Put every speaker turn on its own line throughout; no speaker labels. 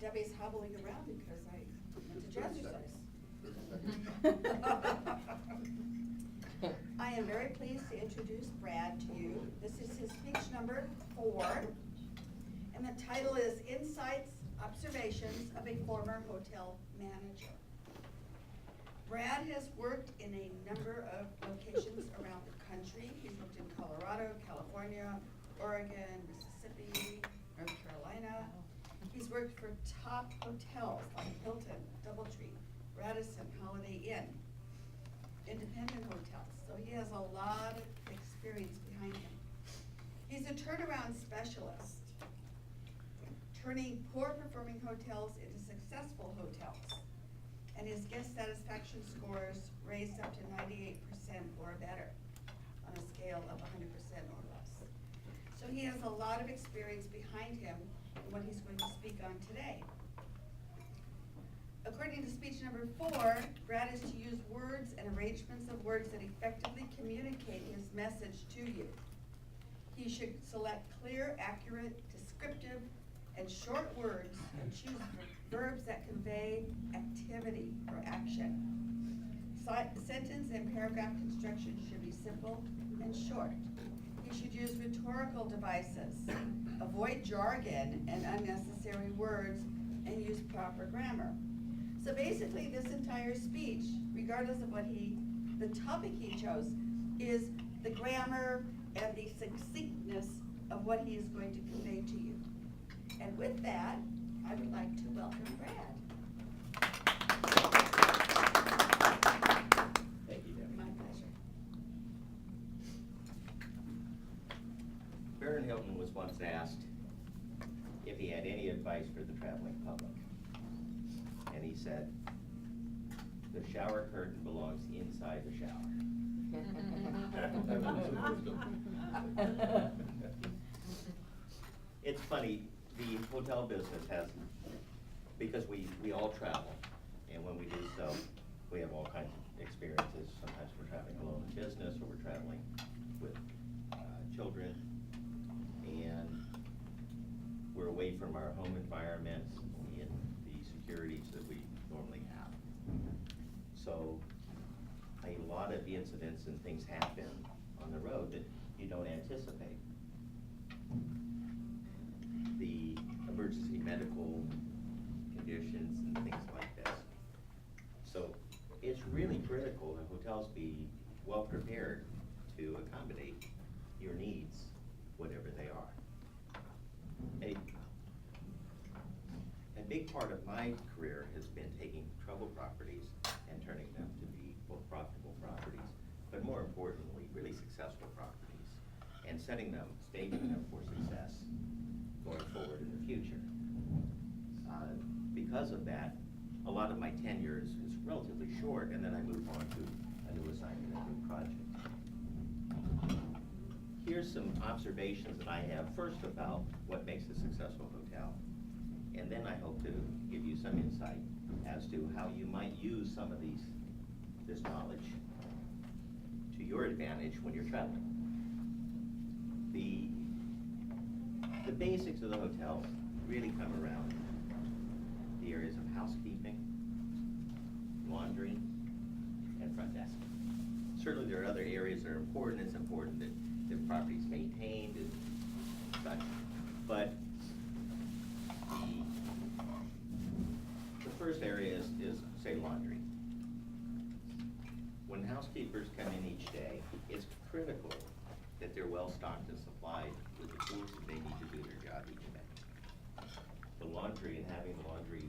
Debbie's hobbling around because I went to jazzercise. I am very pleased to introduce Brad to you. This is his speech number 4, and the title is Insights, Observations of a Former Hotel Manager. Brad has worked in a number of locations around the country. He's worked in Colorado, California, Oregon, Mississippi, North Carolina. He's worked for top hotels like Hilton, Doubletree, Radisson, Holiday Inn, independent hotels. So he has a lot of experience behind him. He's a turnaround specialist, turning poor performing hotels into successful hotels. And his guest satisfaction scores raised up to 98% or better on a scale of 100% or less. So he has a lot of experience behind him in what he's going to speak on today. According to speech number 4, Brad is to use words and arrangements of words that effectively communicate his message to you. He should select clear, accurate, descriptive, and short words and choose verbs that convey activity or action. Sentence and paragraph construction should be simple and short. He should use rhetorical devices, avoid jargon and unnecessary words, and use proper grammar. So basically this entire speech, regardless of the topic he chose, is the grammar and the succinctness of what he is going to convey to you. And with that, I would like to welcome Brad.
Thank you, Debbie.
My pleasure.
Baron Hilton was once asked if he had any advice for the traveling public. And he said, the shower curtain belongs inside the shower. It's funny, the hotel business has, because we all travel, and when we do so, we have all kinds of experiences. Sometimes we're traveling alone in business, or we're traveling with children, and we're away from our home environments and the securities that we normally have. So a lot of incidents and things happen on the road that you don't anticipate. The emergency medical conditions and things like this. So it's really critical that hotels be well prepared to accommodate your needs, whatever they are. A big part of my career has been taking troubled properties and turning them to be both profitable properties, but more importantly, really successful properties, and setting them, staging them for success going forward in the future. Because of that, a lot of my tenure is relatively short, and then I move on to a new assignment, a new project. Here's some observations that I have, first about what makes a successful hotel, and then I hope to give you some insight as to how you might use some of this knowledge to your advantage when you're traveling. The basics of the hotel really come around the areas of housekeeping, laundry, and front desk. Certainly there are other areas that are important. It's important that the property is maintained and such, but the first area is say laundry. When housekeepers come in each day, it's critical that they're well stocked and supplied with the tools that they need to do their job each day. The laundry and having the laundry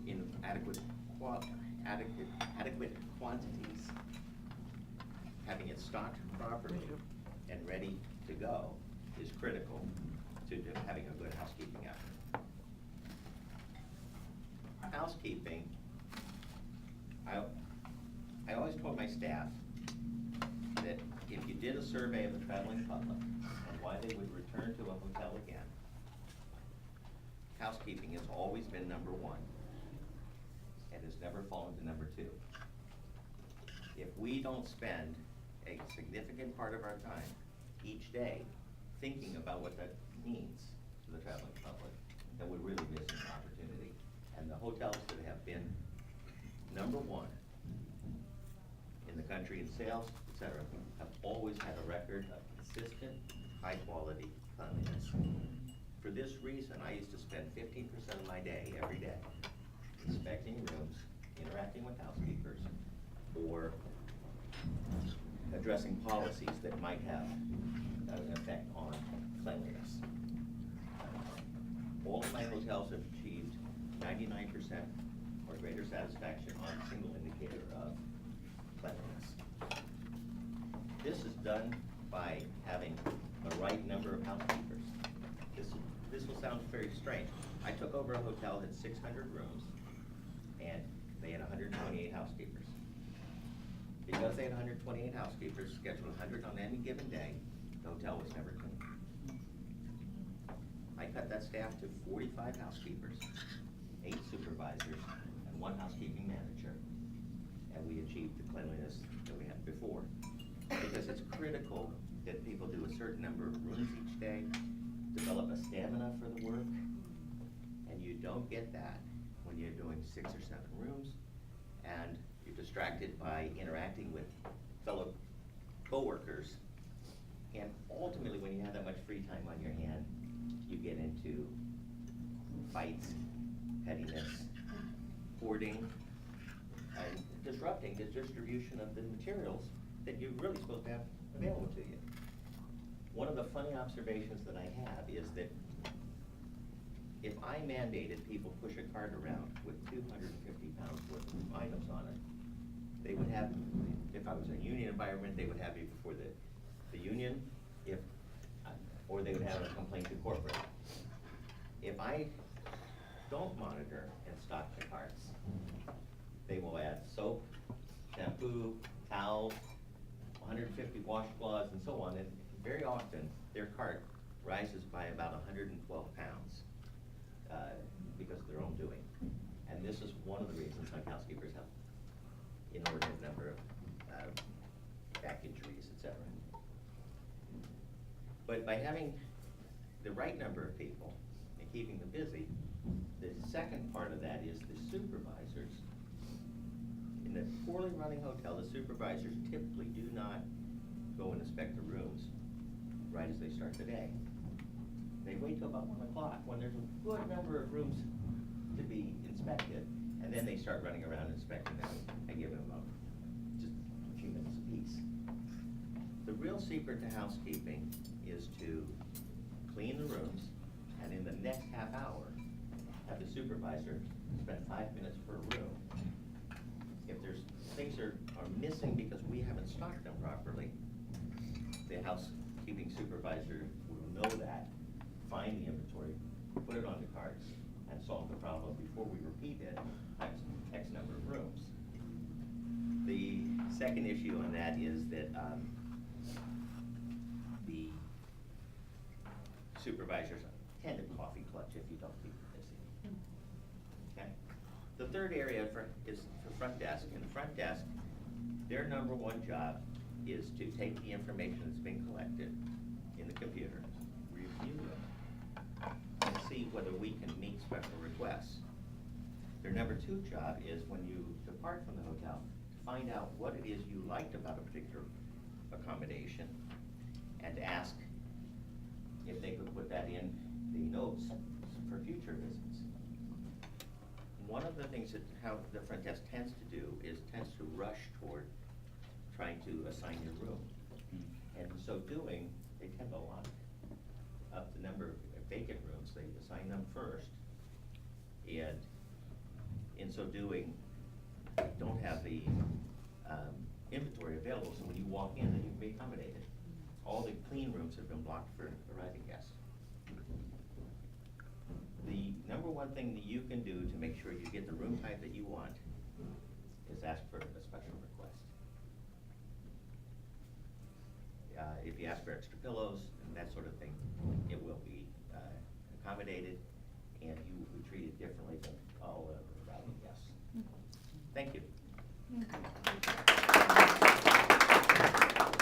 in adequate quantities, having it stocked properly and ready to go is critical to having a good housekeeping effort. Housekeeping, I always told my staff that if you did a survey of the traveling public on why they would return to a hotel again, housekeeping has always been number 1 and has never fallen to number 2. If we don't spend a significant part of our time each day thinking about what that means to the traveling public, and we're really missing an opportunity. And the hotels that have been number one in the country in sales, et cetera, have always had a record of consistent, high-quality cleanliness. For this reason, I used to spend 15% of my day, every day, inspecting rooms, interacting with housekeepers, or addressing policies that might have an effect on cleanliness. All of my hotels have achieved 99% or greater satisfaction on a single indicator of cleanliness. This is done by having the right number of housekeepers. This will sound very strange. I took over a hotel that had 600 rooms, and they had 128 housekeepers. Because they had 128 housekeepers, scheduled 100 on any given day, the hotel was never clean. I cut that staff to 45 housekeepers, 8 supervisors, and 1 housekeeping manager, and we achieved the cleanliness that we had before. Because it's critical that people do a certain number of rooms each day, develop a stamina for the work, and you don't get that when you're doing 6 or 7 rooms, and you're distracted by interacting with fellow coworkers. And ultimately, when you have that much free time on your hand, you get into fights, pettiness, hoarding, and disrupting the distribution of the materials that you're really supposed to have available to you. One of the funny observations that I have is that if I mandated people push a cart around with 250 pounds worth of items on it, they would have, if I was in a union environment, they would have me before the union, or they would have a complaint to corporate. If I don't monitor and stock the carts, they will add soap, shampoo, towels, 150 washcloths, and so on, and very often their cart rises by about 112 pounds because of their own doing. And this is one of the reasons my housekeepers have inordinate number of back injuries, et cetera. But by having the right number of people and keeping them busy, the second part of that is the supervisors. In a poorly running hotel, the supervisors typically do not go and inspect the rooms right as they start the day. They wait till about 1 o'clock when there's a good number of rooms to be inspected, and then they start running around inspecting them and giving them just a few minutes apiece. The real secret to housekeeping is to clean the rooms, and in the next half hour, have the supervisor spend 5 minutes per room. If there's things are missing because we haven't stocked them properly, the housekeeping supervisor will know that, find the inventory, put it on the carts, and solve the problem before we repeat it X number of rooms. The second issue on that is that the supervisors tend to coffee clutch if you don't keep them busy. Okay. The third area is for front desk. And the front desk, their number one job is to take the information that's been collected in the computer, review it, and see whether we can meet special requests. Their number two job is when you depart from the hotel, to find out what it is you liked about a particular accommodation and ask if they could put that in the notes for future visits. One of the things that how the front desk tends to do is tends to rush toward trying to assign your room. And in so doing, they tend to lock up the number of vacant rooms, they assign them first. And in so doing, don't have the inventory available, so when you walk in, then you can be accommodated. All the clean rooms have been blocked for arriving guests. The number one thing that you can do to make sure you get the room type that you want is ask for a special request. If you ask for extra pillows and that sort of thing, it will be accommodated, and you will be treated differently than all the arriving guests. Thank you.